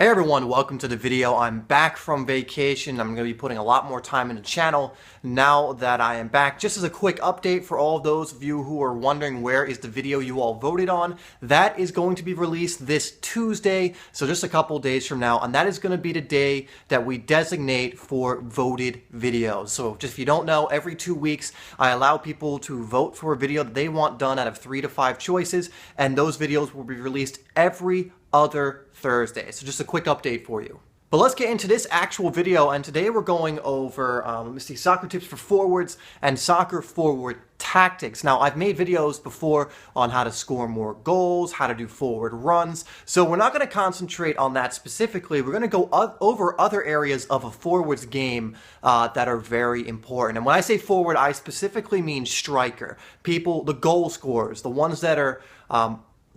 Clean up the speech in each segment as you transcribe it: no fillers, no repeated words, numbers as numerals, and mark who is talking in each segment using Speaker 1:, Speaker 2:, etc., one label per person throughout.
Speaker 1: Hey everyone, welcome to the video. I'm back from vacation. I'm going to be putting a lot more time in the channel now that I am back. Just as a quick update for all of those of you who are wondering where is the video you all voted on, that is going to be released this Tuesday, so just a couple days from now, and that is going to be the day that we designate for voted videos. So just if you don't know, every 2 weeks I allow people to vote for a video that they want done out of 3 to 5 choices, and those videos will be released every other Thursday. So just a quick update for you. But let's get into this actual video, and today we're going over soccer tips for forwards and soccer forward tactics. Now, I've made videos before on how to score more goals, how to do forward runs, so we're not going to concentrate on that specifically. We're going to go over other areas of a forward's game that are very important. And when I say forward, I specifically mean striker. People, the goal scorers, the ones that are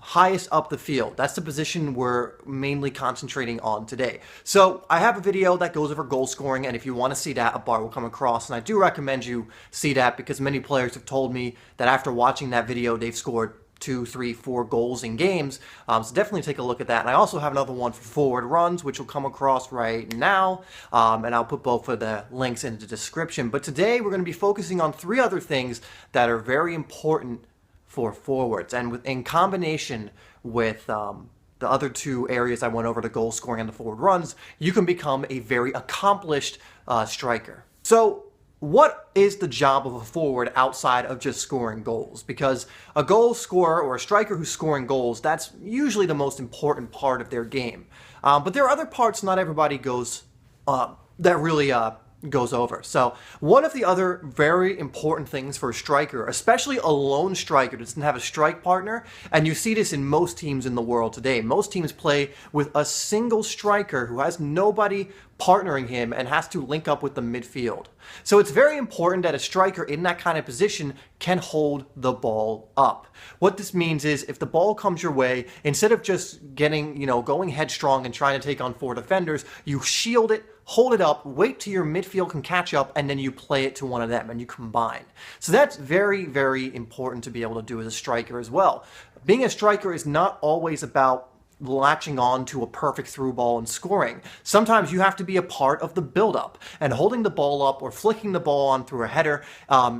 Speaker 1: highest up the field. That's the position we're mainly concentrating on today. So I have a video that goes over goal scoring, and if you want to see that, a bar will come across, and I do recommend you see that because many players have told me that after watching that video they've scored 2, 3, 4 goals in games. So definitely take a look at that. And I also have another one for forward runs, which will come across right now. And I'll put both of the links in the description. But today we're going to be focusing on 3 other things that are very important for forwards, and in combination with the other 2 areas I went over, the goal scoring and the forward runs, you can become a very accomplished striker. So what is the job of a forward outside of just scoring goals? Because a goal scorer or a striker who's scoring goals, that's usually the most important part of their game. But there are other parts not everybody goes that really goes over. So one of the other very important things for a striker, especially a lone striker that doesn't have a strike partner, and you see this in most teams in the world today. Most teams play with a single striker who has nobody partnering him and has to link up with the midfield. So it's very important that a striker in that kind of position can hold the ball up. What this means is if the ball comes your way, instead of just going headstrong and trying to take on 4 defenders, you shield it, hold it up, wait till your midfield can catch up, and then you play it to one of them and you combine. So that's very, very important to be able to do as a striker as well. Being a striker is not always about latching on to a perfect through ball and scoring. Sometimes you have to be a part of the build-up, and holding the ball up or flicking the ball on through a header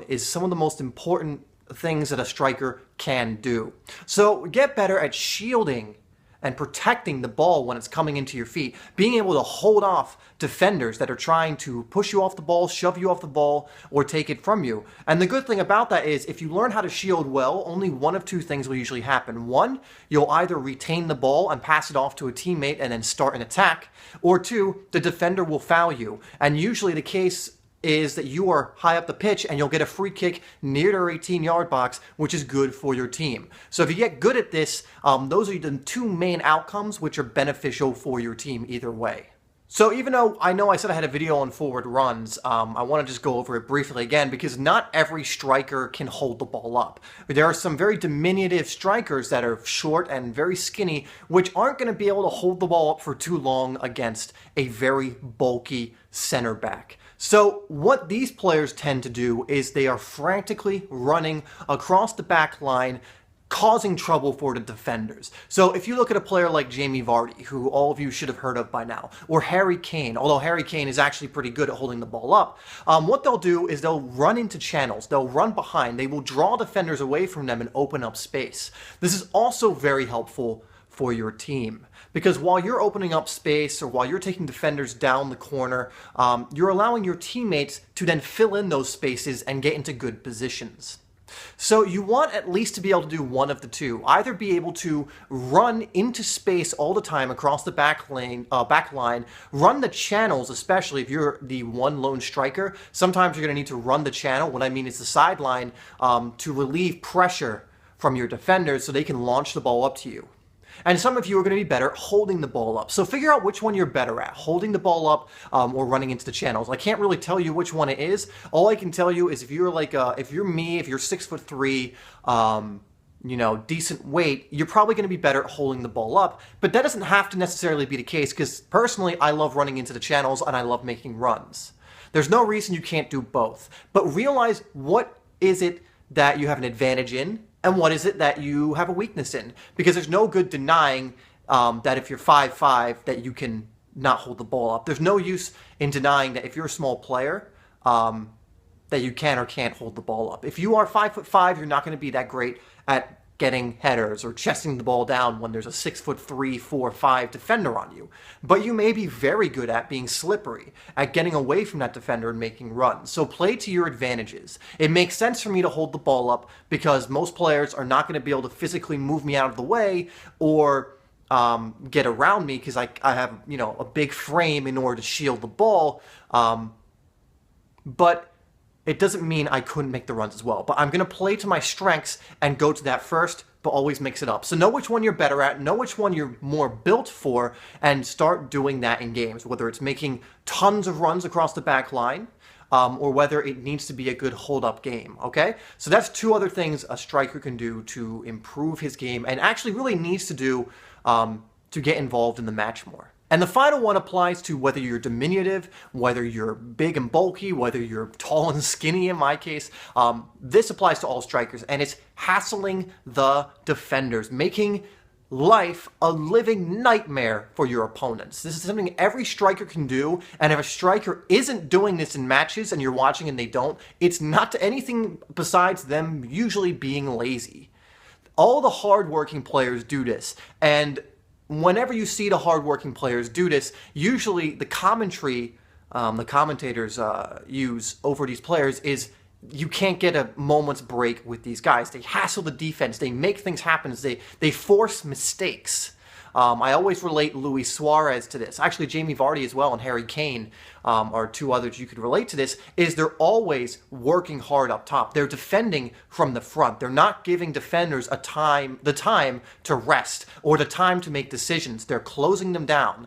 Speaker 1: is some of the most important things that a striker can do. So get better at shielding and protecting the ball when it's coming into your feet, being able to hold off defenders that are trying to push you off the ball, shove you off the ball, or take it from you. And the good thing about that is if you learn how to shield well, only one of 2 things will usually happen. 1, you'll either retain the ball and pass it off to a teammate and then start an attack, or 2, the defender will foul you. And usually the case is that you are high up the pitch and you'll get a free kick near their 18-yard box, which is good for your team. So if you get good at this, those are the 2 main outcomes which are beneficial for your team either way. So even though I know I said I had a video on forward runs, I want to just go over it briefly again because not every striker can hold the ball up. There are some very diminutive strikers that are short and very skinny, which aren't going to be able to hold the ball up for too long against a very bulky center back. So what these players tend to do is they are frantically running across the back line, causing trouble for the defenders. So if you look at a player like Jamie Vardy, who all of you should have heard of by now, or Harry Kane, although Harry Kane is actually pretty good at holding the ball up, what they'll do is they'll run into channels, they'll run behind, they will draw defenders away from them and open up space. This is also very helpful for your team, because while you're opening up space or while you're taking defenders down the corner, you're allowing your teammates to then fill in those spaces and get into good positions. So you want at least to be able to do one of the 2. Either be able to run into space all the time across the back line, run the channels, especially if you're the one lone striker. Sometimes you're going to need to run the channel. What I mean is the sideline to relieve pressure from your defenders so they can launch the ball up to you. And some of you are going to be better at holding the ball up. So figure out which one you're better at, holding the ball up or running into the channels. I can't really tell you which one it is. All I can tell you is if you're like, if you're me, if you're 6'3", decent weight, you're probably going to be better at holding the ball up. But that doesn't have to necessarily be the case because personally, I love running into the channels and I love making runs. There's no reason you can't do both. But realize what is it that you have an advantage in and what is it that you have a weakness in. Because there's no good denying that if you're 5'5", that you can not hold the ball up. There's no use in denying that if you're a small player, that you can or can't hold the ball up. If you are 5'5", you're not going to be that great at getting headers or chesting the ball down when there's a 6'3", 4, 5 defender on you. But you may be very good at being slippery, at getting away from that defender and making runs. So play to your advantages. It makes sense for me to hold the ball up because most players are not going to be able to physically move me out of the way or get around me because I have, a big frame in order to shield the ball. But it doesn't mean I couldn't make the runs as well. But I'm going to play to my strengths and go to that first, but always mix it up. So know which one you're better at, know which one you're more built for, and start doing that in games, whether it's making tons of runs across the back line, or whether it needs to be a good hold-up game, okay? So that's two other things a striker can do to improve his game and actually really needs to do to get involved in the match more. And the final one applies to whether you're diminutive, whether you're big and bulky, whether you're tall and skinny in my case. This applies to all strikers, and it's hassling the defenders, making life a living nightmare for your opponents. This is something every striker can do, and if a striker isn't doing this in matches and you're watching and they don't, it's not anything besides them usually being lazy. All the hardworking players do this, and whenever you see the hardworking players do this, usually the commentary the commentators use over these players is you can't get a moment's break with these guys. They hassle the defense. They make things happen. They force mistakes. I always relate Luis Suarez to this. Actually, Jamie Vardy as well and Harry Kane are two others you could relate to this, is they're always working hard up top. They're defending from the front. They're not giving defenders the time to rest or the time to make decisions. They're closing them down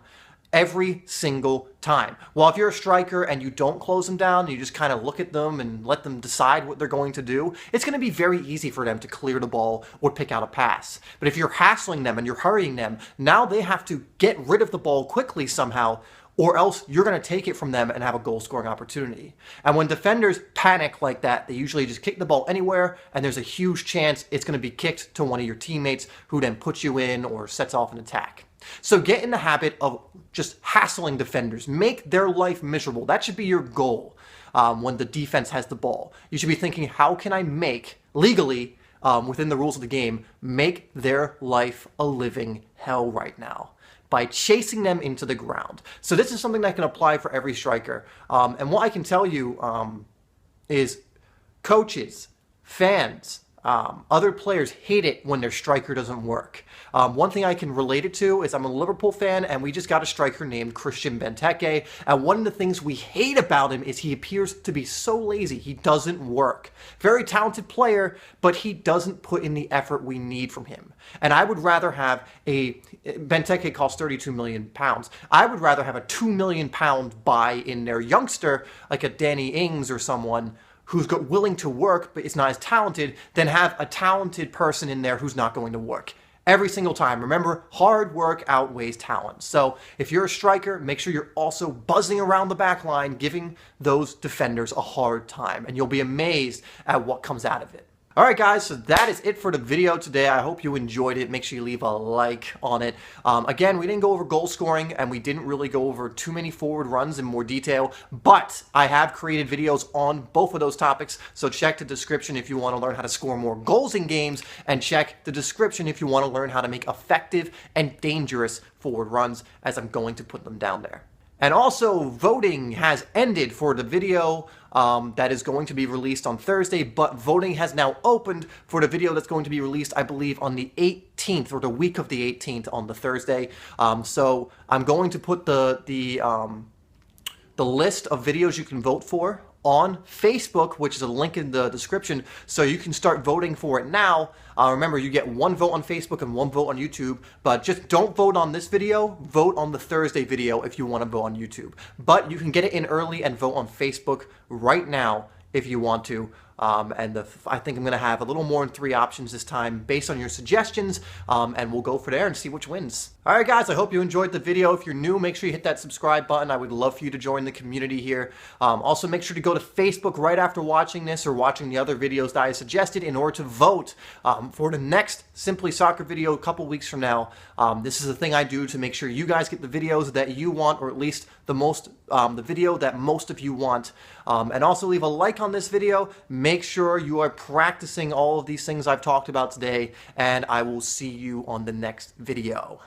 Speaker 1: every single time. Well, if you're a striker and you don't close them down, and you just kind of look at them and let them decide what they're going to do, it's going to be very easy for them to clear the ball or pick out a pass. But if you're hassling them and you're hurrying them, now they have to get rid of the ball quickly somehow, or else you're going to take it from them and have a goal-scoring opportunity. And when defenders panic like that, they usually just kick the ball anywhere, and there's a huge chance it's going to be kicked to one of your teammates who then puts you in or sets off an attack. So get in the habit of just hassling defenders. Make their life miserable. That should be your goal when the defense has the ball. You should be thinking, how can I make, legally, within the rules of the game, make their life a living hell right now by chasing them into the ground. So this is something that can apply for every striker. And what I can tell you is coaches, fans, other players hate it when their striker doesn't work. One thing I can relate it to is I'm a Liverpool fan and we just got a striker named Christian Benteke, and one of the things we hate about him is he appears to be so lazy. He doesn't work. Very talented player, but he doesn't put in the effort we need from him. And I would rather have Benteke costs £32 million. I would rather have a £2 million buy in their youngster, like a Danny Ings or someone who's willing to work but is not as talented, than have a talented person in there who's not going to work. Every single time. Remember, hard work outweighs talent. So if you're a striker, make sure you're also buzzing around the back line, giving those defenders a hard time, and you'll be amazed at what comes out of it. Alright guys, so that is it for the video today. I hope you enjoyed it. Make sure you leave a like on it. Again, we didn't go over goal scoring, and we didn't really go over too many forward runs in more detail, but I have created videos on both of those topics, so check the description if you want to learn how to score more goals in games, and check the description if you want to learn how to make effective and dangerous forward runs, as I'm going to put them down there. And also, voting has ended for the video that is going to be released on Thursday, but voting has now opened for the video that's going to be released, I believe, on the 18th, or the week of the 18th on the Thursday. So I'm going to put the list of videos you can vote for on Facebook, which is a link in the description, so you can start voting for it now. Remember, you get one vote on Facebook and one vote on YouTube, but just don't vote on this video. Vote on the Thursday video if you want to vote on YouTube. But you can get it in early and vote on Facebook right now if you want to. And I think I'm going to have a little more than 3 options this time based on your suggestions, and we'll go for there and see which wins. Alright guys, I hope you enjoyed the video. If you're new, make sure you hit that subscribe button. I would love for you to join the community here. Also make sure to go to Facebook right after watching this or watching the other videos that I suggested in order to vote for the next Simply Soccer video a couple weeks from now. This is a thing I do to make sure you guys get the videos that you want, or at least the video that most of you want. And also leave a like on this video. Make sure you are practicing all of these things I've talked about today, and I will see you on the next video.